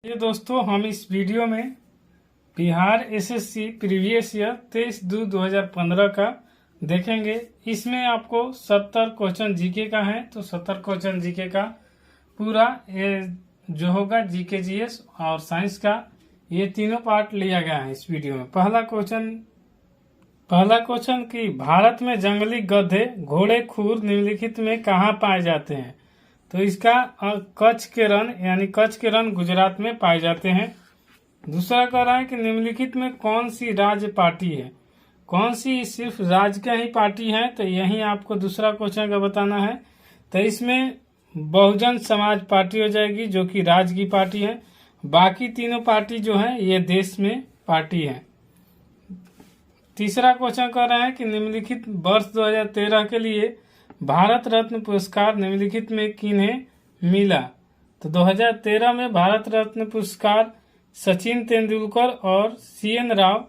ये दोस्तों हम इस वीडियो में बिहार एसएससी प्रीवियस ईयर 23/2/2015 का देखेंगे। इसमें आपको 70 क्वेश्चन जीके का है, तो 70 क्वेश्चन जीके का पूरा ये जो होगा जीके जीएस और साइंस का ये तीनों पार्ट लिया गया है इस वीडियो में। पहला क्वेश्चन कि भारत में जंगली गधे घोड़े खुर निम्नलिखित में कहाँ पाए जाते हैं। तो इसका कच्छ के रण यानी कच्छ के रण गुजरात में पाए जाते हैं। दूसरा कह रहा है कि निम्नलिखित में कौन सी राज्य पार्टी है, कौन सी सिर्फ राज्य का ही पार्टी है, तो यही आपको दूसरा क्वेश्चन का बताना है। तो इसमें बहुजन समाज पार्टी हो जाएगी जो कि राज्य की पार्टी है, बाकी तीनों पार्टी जो है ये देश में पार्टी है। तीसरा क्वेश्चन कह रहा है कि निम्नलिखित वर्ष 2013 के लिए भारत रत्न पुरस्कार निम्नलिखित में किन्हें मिला। तो 2013 में भारत रत्न पुरस्कार सचिन तेंदुलकर और सीएन राव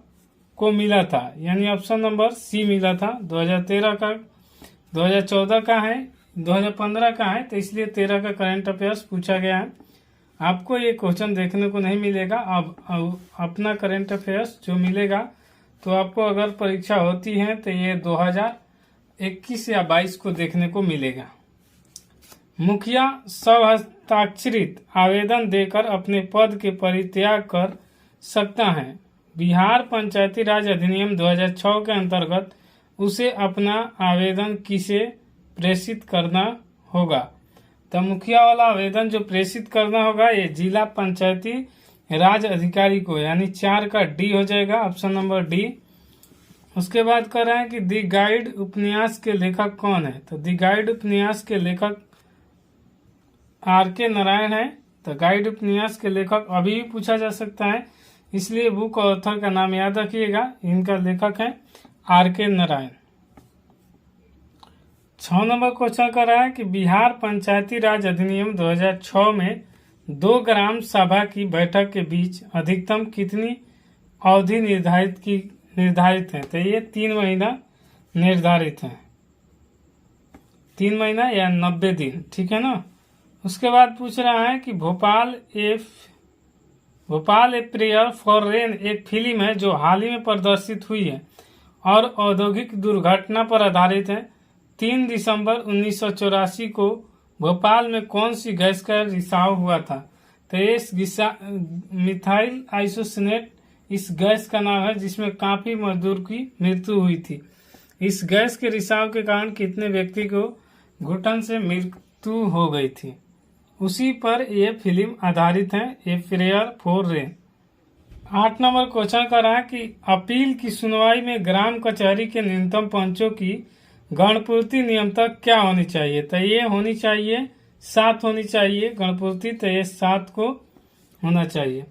को मिला था, यानी ऑप्शन नंबर सी मिला था। 2013 का 2014 का है, 2015 का है, तो इसलिए 13 का करंट अफेयर्स पूछा गया है। आपको ये क्वेश्चन देखने को नहीं मिलेगा। अब अपना करंट अफेयर्स जो मिलेगा तो आपको अगर परीक्षा होती है तो ये 2021 या 22 को देखने को मिलेगा। मुखिया स्वहस्ताक्षरित आवेदन देकर अपने पद के परित्याग कर सकता है। बिहार पंचायती राज अधिनियम 2006 के अंतर्गत उसे अपना आवेदन किसे प्रेषित करना होगा। तो मुखिया वाला आवेदन जो प्रेषित करना होगा ये जिला पंचायती राज अधिकारी को, यानी 4 का डी हो जाएगा, ऑप्शन नंबर डी। उसके बाद कह रहे हैं कि दी गाइड उपन्यास के लेखक कौन है। तो दी गाइड उपन्यास के लेखक आर.के. नारायण है। तो गाइड उपन्यास के लेखक अभी भी पूछा जा सकता है, इसलिए बुक ऑथर का नाम याद रखिएगा। इनका लेखक है आर.के. नारायण। 6 नंबर क्वेश्चन कर रहा है कि बिहार पंचायती राज अधिनियम 2006 में 2 ग्राम सभा की बैठक के बीच अधिकतम कितनी अवधि निर्धारित है। तो ये 3 महीना निर्धारित है, 3 महीना या 90 दिन, ठीक है ना। उसके बाद पूछ रहा है कि Bhopal a prayer for rain एक फिल्म है जो हाल ही में प्रदर्शित हुई है और औद्योगिक दुर्घटना पर आधारित है। 3 दिसंबर 1984 को भोपाल में कौन सी गैस का रिसाव हुआ था। तो ये मिथाइल आइसोसिनेट इस गैस का नाम है, जिसमें काफी मजदूर की मृत्यु हुई थी। इस गैस के रिसाव के कारण कितने व्यक्ति को घुटन से मृत्यु हो गई थी, उसी पर यह फिल्म आधारित है, a prayer for rain. 8 number question कर रहा है कि अपील की सुनवाई में ग्राम कचहरी के न्यूनतम पंचों की गणपूर्ति नियमता क्या होनी चाहिए। तो ये होनी चाहिए 7 होनी चाहिए गणपूर्ति, तो ये 7 को होना चाहिए।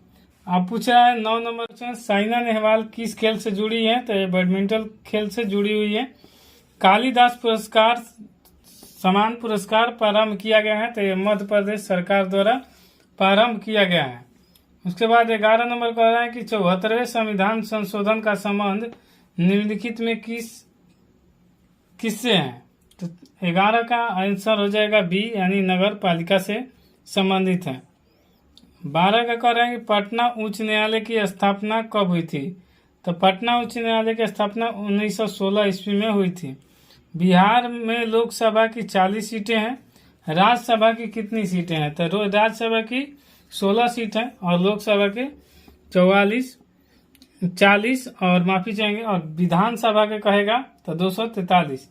आप पूछ रहा है 9 नंबर क्वेश्चन, साइना नेहवाल किस खेल से जुड़ी है। तो ये बैडमिंटन खेल से जुड़ी हुई है। कालिदास पुरस्कार समान पुरस्कार प्रारंभ किया गया है, तो ये मध्य प्रदेश सरकार द्वारा प्रारंभ किया गया है। उसके बाद 11 नंबर कह रहा है कि 74वें संविधान संशोधन का संबंध निम्नलिखित में किससे है। तो 11 का आंसर हो जाएगा बी, यानी नगर पालिका से संबंधित है। 12 का कह रहे हैं कि पटना उच्च न्यायालय की स्थापना कब हुई थी। तो पटना उच्च न्यायालय की स्थापना 1916 ईस्वी में हुई थी। बिहार में लोकसभा की 40 सीटें हैं, राज्यसभा की कितनी सीटें हैं। तो राज्यसभा की 16 सीट है और लोकसभा के 40 और माफी चाहेंगे, और विधानसभा के कहेगा तो 243।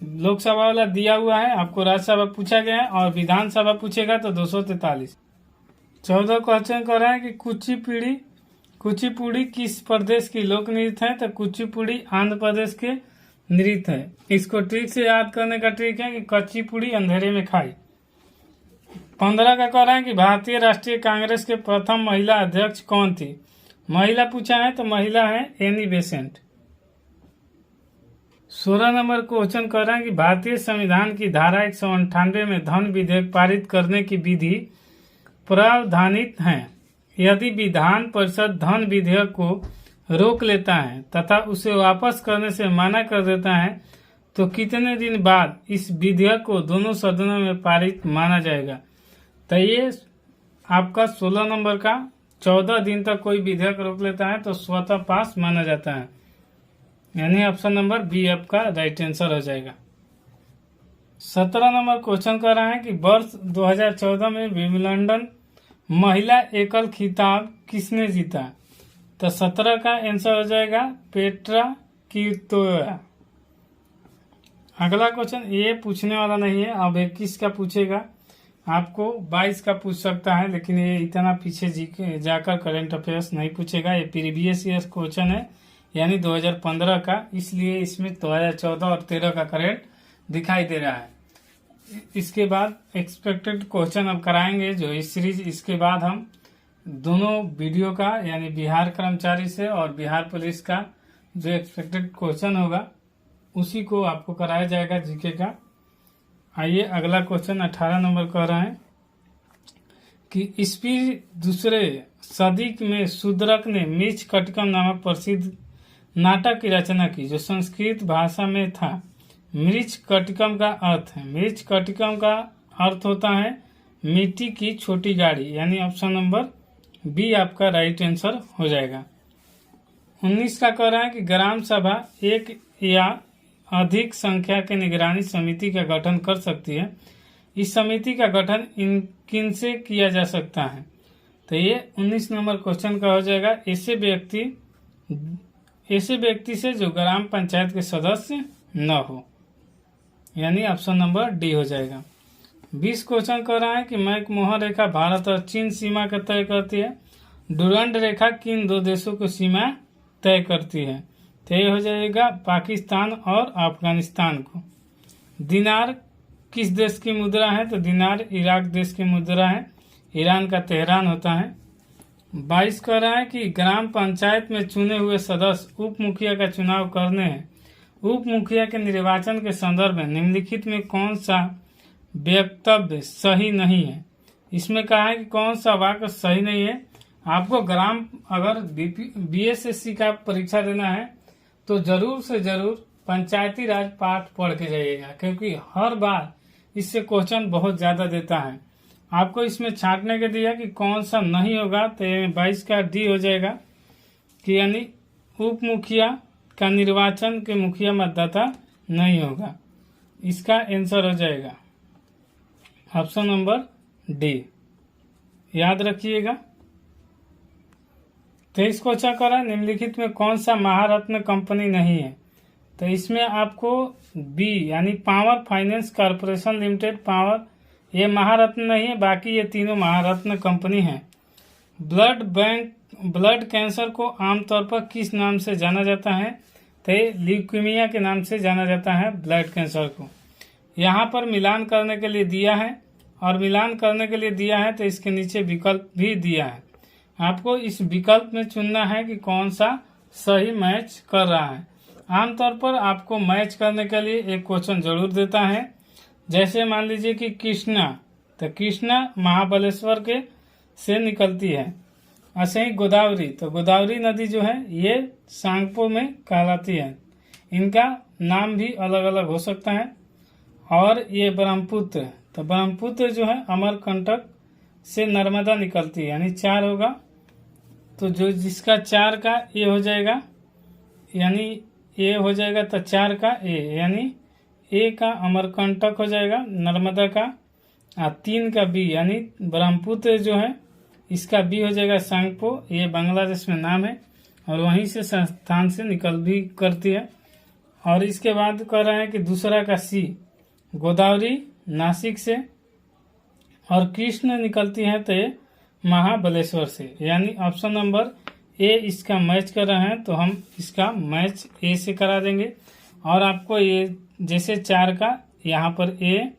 लोकसभा वाला दिया हुआ है, आपको राज्यसभा पूछा गया है और विधानसभा पूछेगा तो 243। 14 क्वेश्चन कर रहा है कि कुचिपुड़ी किस प्रदेश की लोक नृत्य है। तो कुचिपुड़ी आंध्र प्रदेश के नृत्य है। इसको ट्रिक से याद करने का ट्रिक है कि कच्ची पूड़ी अंधेरे में खाई। 15 का कह रहा है कि भारतीय राष्ट्रीय कांग्रेस के प्रथम महिला अध्यक्ष कौन थी। महिला पूछा है तो महिला है एनी बेसेंट। 16 नंबर क्वेश्चन कर रहा है कि भारतीय संविधान की धारा 198 में धन विधेयक पारित करने की विधि प्रावधानित है। यदि विधान परिषद धन विधेयक को रोक लेता है तथा उसे वापस करने से मना कर देता है तो कितने दिन बाद इस विधेयक को दोनों सदनों में पारित माना जाएगा। तो ये आपका 16 नंबर का 14 दिन तक कोई विधेयक रोक लेता है तो स्वतः पास माना जाता है, यानी ऑप्शन नंबर बी आपका राइट आंसर हो जाएगा। 17 नंबर क्वेश्चन कर रहा है कि वर्ष 2014 में विंबलडन महिला एकल खिताब किसने जीता? तो 17 का आंसर हो जाएगा पेट्रा क्विटोवा। अगला क्वेश्चन ये पूछने वाला नहीं है, अब 21 का पूछेगा, आपको 22 का पूछ सकता है, लेकिन ये इतना पीछे जाकर करंट अफेयर्स नहीं पूछेगा। ये प्रीवियस ईयर क्वेश्चन है, यानी 2015 का, इसलिए इसमें 2014 और 13 का करंट दिखाई दे रहा है। इसके बाद एक्सपेक्टेड क्वेश्चन अब कराएंगे जो इस सीरीज, इसके बाद हम दोनों वीडियो का यानी बिहार कर्मचारी से और बिहार पुलिस का जो एक्सपेक्टेड क्वेश्चन होगा उसी को आपको कराया जाएगा जीके का। आइए अगला क्वेश्चन 18 नंबर कह रहे हैं कि ईस्वी दूसरे सदी में शूद्रक ने मृच्छ कटिकम नामक प्रसिद्ध नाटक की रचना की जो संस्कृत भाषा में था। मृच्छ कटिकम का अर्थ है, मृच्छ कटिकम का अर्थ होता है मिट्टी की छोटी गाड़ी, यानी ऑप्शन नंबर बी आपका राइट आंसर हो जाएगा। 19 का कह रहा है कि ग्राम सभा एक या अधिक संख्या के निगरानी समिति का गठन कर सकती है। इस समिति का गठन किनसे किया जा सकता है? तो ये 19 नंबर क्वेश्चन का हो जाएगा ऐसे व्यक्ति से जो ग्राम पंचायत के सदस्य न हो, यानी ऑप्शन नंबर डी हो जाएगा। 20 क्वेश्चन कर रहा है कि मैकमोहन रेखा भारत और चीन सीमा का तय करती है। डुरंड रेखा किन दो देशों की सीमा तय करती है? तो ये हो जाएगा पाकिस्तान और अफगानिस्तान को। दिनार किस देश की मुद्रा है? तो दिनार इराक देश की मुद्रा है, ईरान का तेहरान होता है। 22 कह रहा है कि ग्राम पंचायत में चुने हुए सदस्य उप मुखिया का चुनाव करने हैं। उप मुखिया के निर्वाचन के संदर्भ में निम्नलिखित में कौन सा वक्तव्य सही नहीं है? इसमें कहा है कि कौन सा वाक्य सही नहीं है। आपको अगर बीएसएससी का परीक्षा देना है तो जरूर से जरूर पंचायती राज पाठ पढ़ के जाइएगा, क्योंकि हर बार इससे क्वेश्चन बहुत ज्यादा देता है। आपको इसमें छांटने के दिया कि कौन सा नहीं होगा, तो 22 का डी हो जाएगा कि यानी उप मुखिया का निर्वाचन के मुखिया मतदाता नहीं होगा। इसका आंसर हो जाएगा ऑप्शन नंबर डी, याद रखिएगा। 23 क्वेश्चन करा निम्नलिखित में कौन सा महारत्न कंपनी नहीं है? तो इसमें आपको बी यानी power finance corporation limited, power ये महारत्न नहीं है, बाकी ये तीनों महारत्न कंपनी है। ब्लड कैंसर को आमतौर पर किस नाम से जाना जाता है? तो ल्यूकीमिया के नाम से जाना जाता है ब्लड कैंसर को। यहाँ पर मिलान करने के लिए दिया है, और मिलान करने के लिए दिया है तो इसके नीचे विकल्प भी दिया है। आपको इस विकल्प में चुनना है कि कौन सा सही मैच कर रहा है। आमतौर पर आपको मैच करने के लिए एक क्वेश्चन जरूर देता है, जैसे मान लीजिए कि कृष्णा, तो कृष्णा महाबलेश्वर के से निकलती है। ऐसे ही गोदावरी, तो गोदावरी नदी जो है ये सांगपो में कहलाती है। इनका नाम भी अलग अलग हो सकता है। और ये ब्रह्मपुत्र, तो ब्रह्मपुत्र जो है अमरकंटक से नर्मदा निकलती है, यानी 4 होगा। तो जो जिसका 4 का ए हो जाएगा, यानी ए हो जाएगा, तो 4 का ए, यानी ए का अमरकंटक हो जाएगा नर्मदा का, और 3 का बी यानी ब्रह्मपुत्र जो है इसका बी हो जाएगा सांगपो। ये बांग्लादेश में नाम है और वहीं से संस्थान से निकल भी करती है। और इसके बाद कह रहे हैं कि दूसरा का सी गोदावरी नासिक से, और कृष्ण निकलती है तो ये महाबलेश्वर से, यानी ऑप्शन नंबर ए इसका मैच कर रहे हैं, तो हम इसका मैच ए से करा देंगे। और आपको ये जैसे 4 का यहाँ पर ए,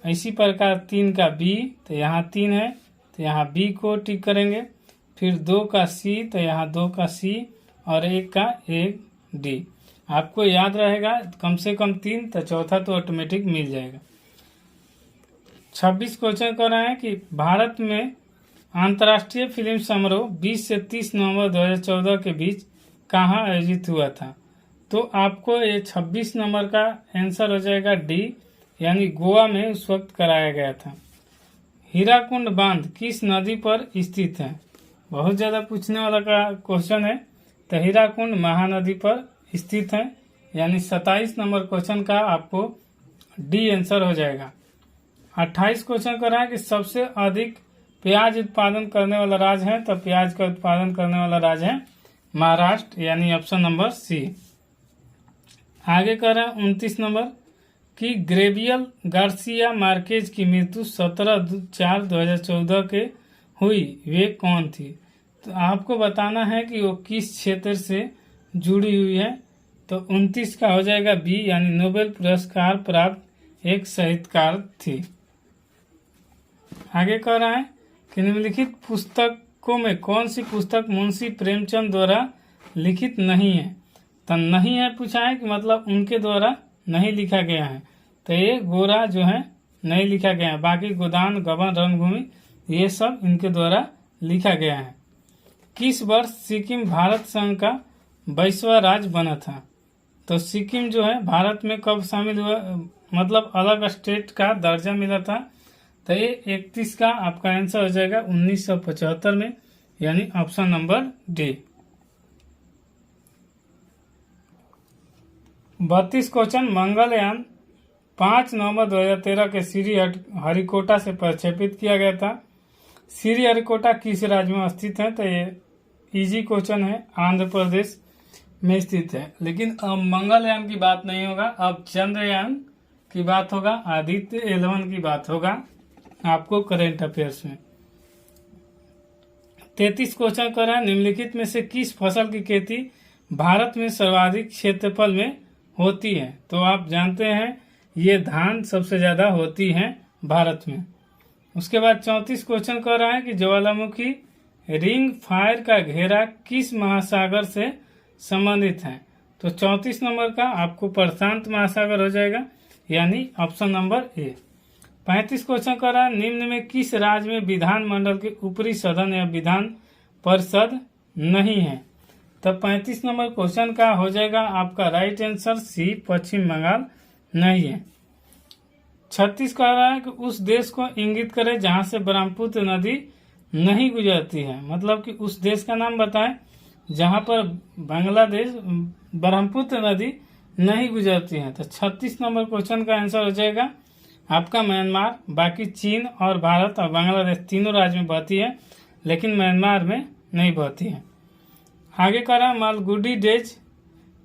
इसी प्रकार 3 का बी, तो यहाँ 3 है तो यहाँ बी को टिक करेंगे। फिर 2 का सी, तो यहाँ 2 का सी, और 1 का एक डी। आपको याद रहेगा कम से कम 3, तो चौथा तो ऑटोमेटिक मिल जाएगा। 26 क्वेश्चन कर रहे हैं कि भारत में अंतर्राष्ट्रीय फिल्म समारोह 20 से 30 नवंबर 2014 के बीच कहाँ आयोजित हुआ था? तो आपको ये 26 नंबर का आंसर हो जाएगा डी, यानी गोवा में उस वक्त कराया गया था। हीराकुंड बांध किस नदी पर स्थित है? बहुत ज़्यादा पूछने वाला का क्वेश्चन है। तो हीराकुंड महानदी पर स्थित है, यानी 27 नंबर क्वेश्चन का आपको डी आंसर हो जाएगा। 28 क्वेश्चन कर रहा है कि सबसे अधिक प्याज उत्पादन करने वाला राज्य है, तो प्याज का उत्पादन करने वाला राज्य है महाराष्ट्र, यानी ऑप्शन नंबर सी। आगे कर रहा है 29 नंबर कि ग्रेवियल गार्सिया मार्केज की मृत्यु 17/4/2014 के हुई, वे कौन थी? तो आपको बताना है कि वो किस क्षेत्र से जुड़ी हुई है। तो 29 का हो जाएगा बी, यानी नोबेल पुरस्कार प्राप्त एक साहित्यकार थी। आगे कह रहा है कि निम्नलिखित पुस्तकों में कौन सी पुस्तक मुंशी प्रेमचंद द्वारा लिखित नहीं है? तो नहीं है पूछा है कि मतलब उनके द्वारा नहीं लिखा गया है। तो ये गोरा जो है नहीं लिखा गया है, बाकी गोदान, गबन, रणभूमि ये सब इनके द्वारा लिखा गया है। किस वर्ष सिक्किम भारत संघ का 22वां राज्य बना था? तो सिक्किम जो है भारत में कब शामिल हुआ, मतलब अलग स्टेट का दर्जा मिला था? तो ये 31 का आपका आंसर हो जाएगा 1975 में, यानी option number D. 32 question Mangalyaan 5 नवंबर 2013 के श्री हरिकोटा से प्रक्षेपित किया गया था। श्री हरिकोटा किस राज्य में स्थित है? तो ये इजी क्वेश्चन है, आंध्र प्रदेश में स्थित है। लेकिन अब मंगलयान की बात नहीं होगा, अब चंद्रयान की बात होगा, आदित्य 11 की बात होगा आपको करेंट अफेयर्स में। 33 क्वेश्चन कर रहा है निम्नलिखित में से किस फसल की खेती भारत में सर्वाधिक क्षेत्रफल में होती है? तो आप जानते हैं ये धान सबसे ज्यादा होती है भारत में। उसके बाद 34 क्वेश्चन कर रहा है कि ज्वालामुखी रिंग फायर का घेरा किस महासागर से संबंधित है? तो 34 नंबर का आपको प्रशांत महासागर हो जाएगा, यानी ऑप्शन नंबर ए। 35 क्वेश्चन कर रहा है निम्न में किस राज्य में विधानमंडल के ऊपरी सदन या विधान परिषद नहीं है? तो 35 नंबर क्वेश्चन का हो जाएगा आपका राइट आंसर सी, पश्चिम बंगाल नहीं है। 36 कह रहा है कि उस देश को इंगित करे जहां से ब्रह्मपुत्र नदी नहीं गुजरती है, मतलब कि उस देश का नाम बताएं जहां पर बांग्लादेश ब्रह्मपुत्र नदी नहीं गुजरती है। तो 36 नंबर क्वेश्चन का आंसर हो जाएगा आपका म्यांमार। बाकी चीन और भारत और बांग्लादेश तीनों राज्य में बहती है, लेकिन म्यांमार में नहीं बहती है। आगे कह रहा है मालगुडी डेज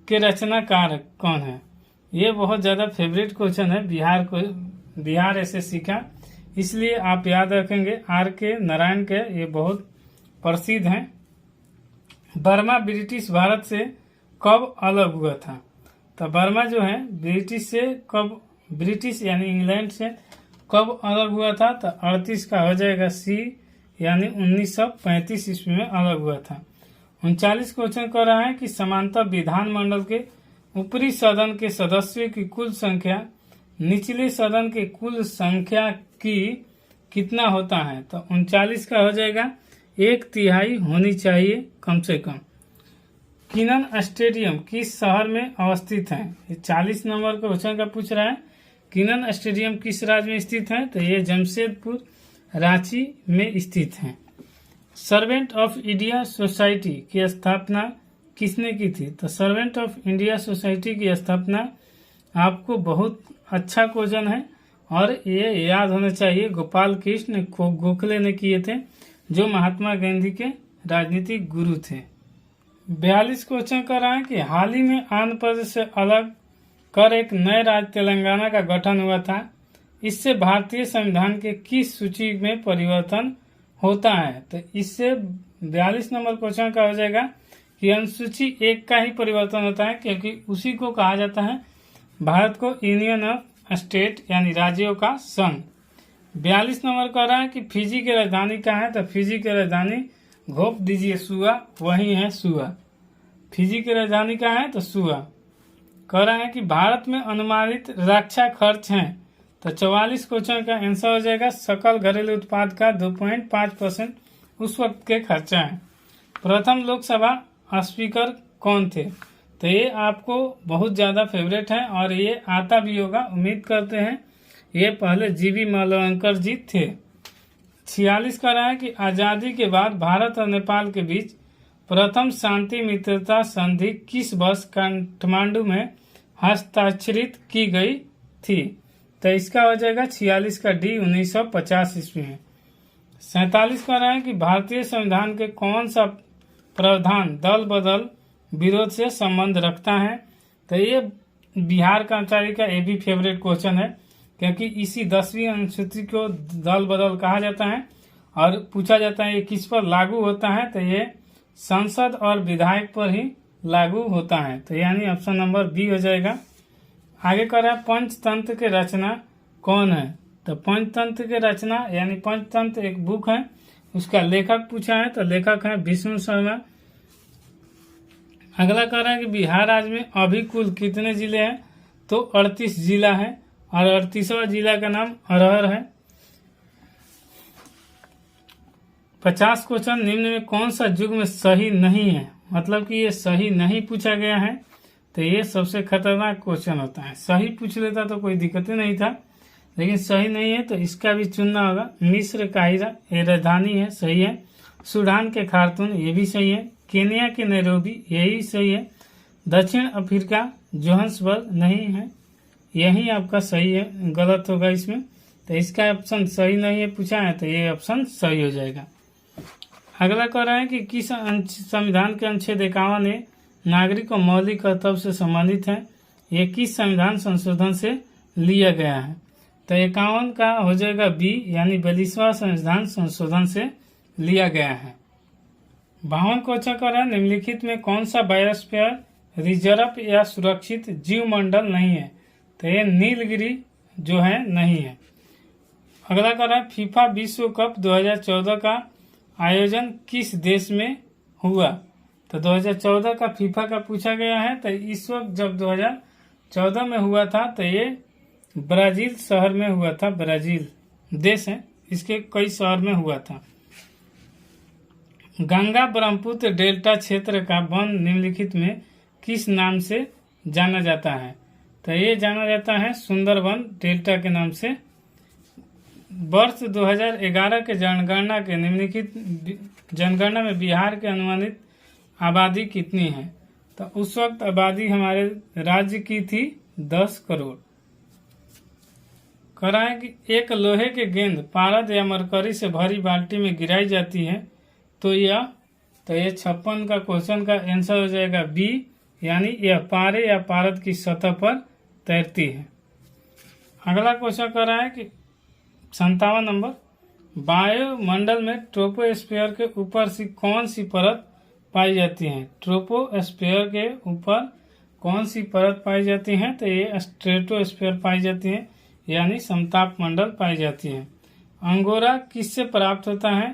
के रचनाकार कौन है? ये बहुत ज्यादा फेवरेट क्वेश्चन है बिहार एसएससी का, इसलिए आप याद रखेंगे R.K. नारायण के, ये बहुत प्रसिद्ध हैं। बर्मा ब्रिटिश भारत से कब अलग हुआ था? तो बर्मा जो है ब्रिटिश यानी इंग्लैंड से कब अलग हुआ था? तो 38 का हो जाएगा सी, यानी 1935 ईस्वी में अलग हुआ था। 39 क्वेश्चन कर रहा है कि समांतर विधानमंडल के ऊपरी सदन के सदस्यों की कुल संख्या निचले सदन के कुल संख्या की कितना होता है? तो 39 का हो जाएगा 1/3 होनी चाहिए कम से कम। किनन स्टेडियम किस शहर में अवस्थित है? ये 40 नंबर क्वेश्चन का पूछ रहा है। किनन स्टेडियम किस राज्य में स्थित है? तो ये जमशेदपुर रांची में स्थित है। सर्वेंट ऑफ इंडिया सोसाइटी की स्थापना किसने की थी? तो सर्वेंट ऑफ इंडिया सोसाइटी की स्थापना आपको बहुत अच्छा क्वेश्चन है और ये याद होना चाहिए, गोपाल कृष्ण गोखले ने किए थे, जो महात्मा गांधी के राजनीतिक गुरु थे। 42 क्वेश्चन कर रहा है कि हाल ही में आंध्र प्रदेश से अलग कर एक नए राज्य तेलंगाना का गठन हुआ था। इससे भारतीय संविधान के किस सूची में परिवर्तन होता है? तो इससे 42 नंबर क्वेश्चन का हो जाएगा कि अनुसूची 1 का ही परिवर्तन होता है, क्योंकि उसी को कहा जाता है भारत को यूनियन ऑफ स्टेट यानी राज्यों का संघ। 42 नंबर कह रहा है कि फिजी की राजधानी कहाँ है? तो फिजी की राजधानी घोप दीजिए सुआ, वही है सुआ। फिजी की राजधानी कहाँ है? तो सुआ। कह रहा है कि भारत में अनुमानित रक्षा खर्च है। तो 44 क्वेश्चन का आंसर हो जाएगा सकल घरेलू उत्पाद का 2.5% उस वक्त के खर्चा है। प्रथम लोकसभा स्पीकर कौन थे? तो ये आपको बहुत ज्यादा फेवरेट है और ये आता भी होगा, उम्मीद करते हैं। ये पहले जीवी मालवंकर जी थे। 46 का रहा है कि आजादी के बाद भारत और नेपाल के बीच प्रथम शांति मित्रता संधि किस वर्ष काठमांडू में हस्ताक्षरित की गई थी। तो इसका हो जाएगा 46 का डी 1950 ईस्वी में। 47 का रहा है कि भारतीय संविधान के कौन सा प्रावधान दल बदल विरोध से संबंध रखता है। तो ये बिहार कर्मचारी का ये भी फेवरेट क्वेश्चन है, क्योंकि इसी 10वीं अनुसूची को दल बदल कहा जाता है और पूछा जाता है ये किस पर लागू होता है। तो ये संसद और विधायक पर ही लागू होता है। तो यानी ऑप्शन नंबर बी हो जाएगा। आगे कर रहा है पंचतंत्र के रचना कौन है। तो पंचतंत्र के रचना यानी पंचतंत्र एक बुक है, उसका लेखक पूछा है। तो लेखक है विष्णु शर्मा। अगला कह रहा है कि बिहार राज्य में अभी कुल कितने जिले हैं। तो 38 जिला है और 38वां जिला का नाम अरहर है। 50 क्वेश्चन निम्न में कौन सा युग्म सही नहीं है, मतलब कि ये सही नहीं पूछा गया है। तो ये सबसे खतरनाक क्वेश्चन होता है। सही पूछ लेता तो कोई दिक्कत ही नहीं था, लेकिन सही नहीं है तो इसका भी चुनना होगा। मिस्र काहिरा ये राजधानी है, सही है। सूडान के खार्तूम ये भी सही है। केन्या के नैरोबी यही सही है। दक्षिण अफ्रीका जोहान्सबर्ग नहीं है, यही आपका सही है, गलत होगा इसमें। तो इसका ऑप्शन सही नहीं है पूछा है, तो ये ऑप्शन सही हो जाएगा। अगला कह रहा है कि किस संविधान के अनुच्छेद 51 ने नागरिक को मौलिक कर्तव्य से संबंधित है। ये किस संविधान संशोधन से लिया गया है। तो 51 का हो जाएगा बी, यानी 42वां संविधान संशोधन से लिया गया है। 52 क्वेश्चन कर रहा है निम्नलिखित में कौन सा बायोस्फीयर रिजर्व या सुरक्षित जीव मंडल नहीं है। तो ये नीलगिरी जो है नहीं है। अगला कर रहा है फीफा विश्व कप 2014 का आयोजन किस देश में हुआ। तो 2014 का फीफा का पूछा गया है। तो इस वक्त जब 2014 में हुआ था तो ये ब्राजील शहर में हुआ था। ब्राजील देश है, इसके कई शहर में हुआ था। गंगा ब्रह्मपुत्र डेल्टा क्षेत्र का वन निम्नलिखित में किस नाम से जाना जाता है। तो ये जाना जाता है सुंदरवन डेल्टा के नाम से। वर्ष 2011 के जनगणना के निम्नलिखित जनगणना में बिहार के अनुमानित आबादी कितनी है। तो उस वक्त आबादी हमारे राज्य की थी 10 करोड़। कह रहा है कि एक लोहे के गेंद पारद या मरकरी से भरी बाल्टी में गिराई जाती है तो ये 56 का क्वेश्चन का आंसर हो जाएगा बी, यानी यह पारे या पारद की सतह पर तैरती है। अगला क्वेश्चन कर रहा है कि 57 नंबर, वायुमंडल में ट्रोपोस्फीयर के ऊपर सी कौन सी परत पाई जाती है। ट्रोपोस्फीयर के ऊपर कौन सी परत पाई जाती है। तो ये स्ट्रेटोस्फीयर पाई जाती है, यानी समताप मंडल पाई जाती है। अंगोरा किससे प्राप्त होता है।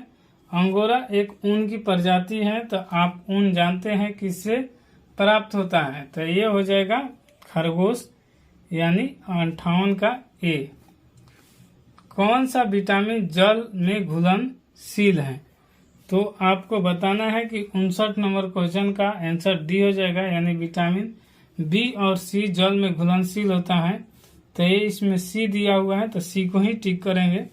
अंगोरा एक ऊन की प्रजाति है। तो आप ऊन जानते हैं किससे प्राप्त होता है। तो ये हो जाएगा खरगोश, यानी 58 का ए। कौन सा विटामिन जल में घुलनशील है। तो आपको बताना है कि 59 नंबर क्वेश्चन का आंसर डी हो जाएगा, यानी विटामिन बी और सी जल में घुलनशील होता है। तो ये इसमें सी दिया हुआ है, तो सी को ही टिक करेंगे।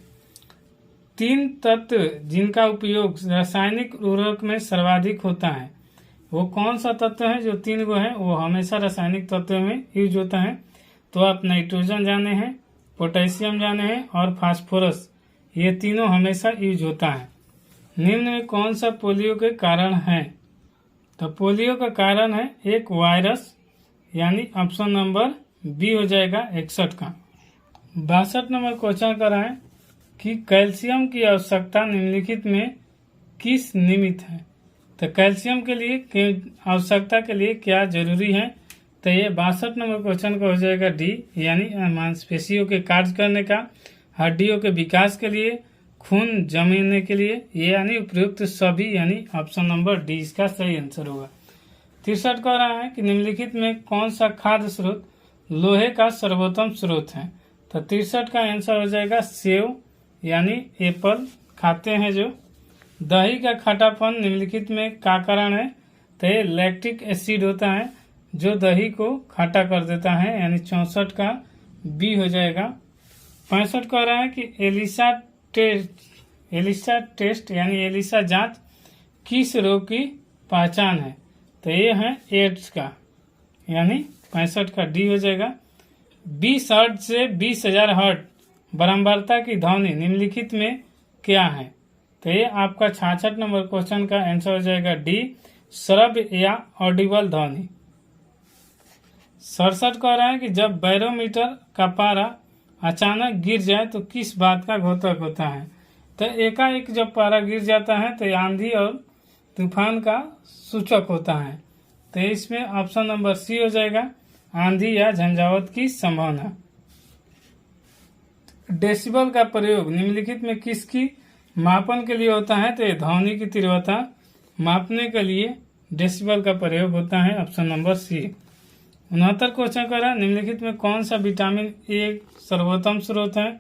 3 तत्व जिनका उपयोग रासायनिक उर्वरक में सर्वाधिक होता है, वो कौन सा तत्व है। जो 3 गो है वो हमेशा रासायनिक तत्व में यूज होता है। तो आप नाइट्रोजन जाने हैं, पोटेशियम जाने हैं और फास्फोरस, ये तीनों हमेशा यूज होता है। निम्न में कौन सा पोलियो के कारण है। तो पोलियो का कारण है एक वायरस, यानी ऑप्शन नंबर बी हो जाएगा 61 का। 62 नंबर क्वेश्चन कर रहा है कि कैल्शियम की आवश्यकता निम्नलिखित में किस निमित्त है। तो कैल्शियम के लिए आवश्यकता के लिए क्या जरूरी है। तो ये 62 नंबर क्वेश्चन का हो जाएगा डी, यानी मांसपेशियों के कार्य करने का, हड्डियों के विकास के लिए, खून जमने के लिए, ये यानी उपयुक्त सभी, यानी ऑप्शन नंबर डी इसका सही आंसर होगा। 63 कह रहा है कि निम्नलिखित में कौन सा खाद्य स्रोत लोहे का सर्वोत्तम स्रोत है। तो 63 का आंसर हो जाएगा सेव, यानी एप्पल खाते हैं जो। दही का खट्टापन निम्नलिखित में का कारण है। तो ये लैक्टिक एसिड होता है जो दही को खट्टा कर देता है, यानी 64 का बी हो जाएगा। 65 कह रहा है कि एलिसा टेस्ट यानी एलिसा जांच किस रोग की पहचान है? तो ये है एड्स का, यानी 65 का डी हो जाएगा। 20 हर्ट्ज से 20,000 हर्ट्ज बारंबारता की ध्वनि निम्नलिखित में क्या है? तो ये आपका 66 नंबर क्वेश्चन का आंसर हो जाएगा डी, श्रव्य या ऑडिबल ध्वनि। 67 कह रहा है कि जब बैरोमीटर का पारा अचानक गिर जाए तो किस बात का घोतक होता है? तो एकाएक जब पारा गिर जाता है तो आंधी और तूफान का सूचक होता है। तो इसमें ऑप्शन नंबर सी हो जाएगा, आंधी या झंझावत की संभावना। डेसिबल का प्रयोग निम्नलिखित में किसकी मापन के लिए होता है? तो ये ध्वनि की तीव्रता मापने के लिए डेसिबल का प्रयोग होता है, ऑप्शन नंबर सी। 69 क्वेश्चन कर रहा है, निम्नलिखित में कौन सा विटामिन ए सर्वोत्तम स्रोत है?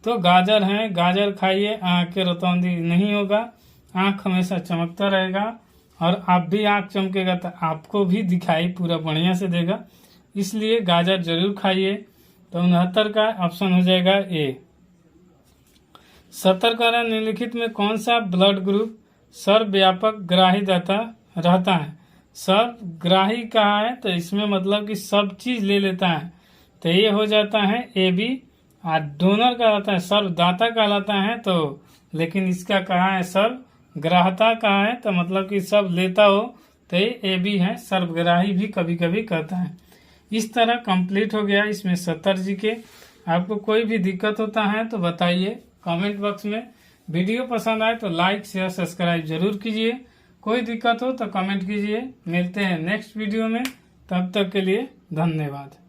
तो गाजर है, गाजर खाइए, आँख के रतौंधी नहीं होगा, आँख हमेशा चमकता रहेगा और आप भी आँख चमकेगा तो आपको भी दिखाई पूरा बढ़िया से देगा, इसलिए गाजर जरूर खाइए। तो 69 का ऑप्शन हो जाएगा ए। 70 का निम्नलिखित में कौन सा ब्लड ग्रुप सर्वव्यापक ग्राही दाता रहता है? सर्वग्राही कहा है तो इसमें मतलब कि सब चीज ले लेता है, तो ये हो जाता है ए बी। और डोनर कहलाता है सर्वदाता कहलाता है, तो लेकिन इसका कहा है सर्वग्राहता कहा है, तो मतलब कि सब लेता हो, तो ये ए बी है, सर्वग्राही भी कभी कभी कहता है। इस तरह कंप्लीट हो गया इसमें 70 जी के। आपको कोई भी दिक्कत होता है तो बताइए कमेंट बॉक्स में। वीडियो पसंद आए तो लाइक शेयर सब्सक्राइब जरूर कीजिए। कोई दिक्कत हो तो कमेंट कीजिए। मिलते हैं नेक्स्ट वीडियो में, तब तक के लिए धन्यवाद।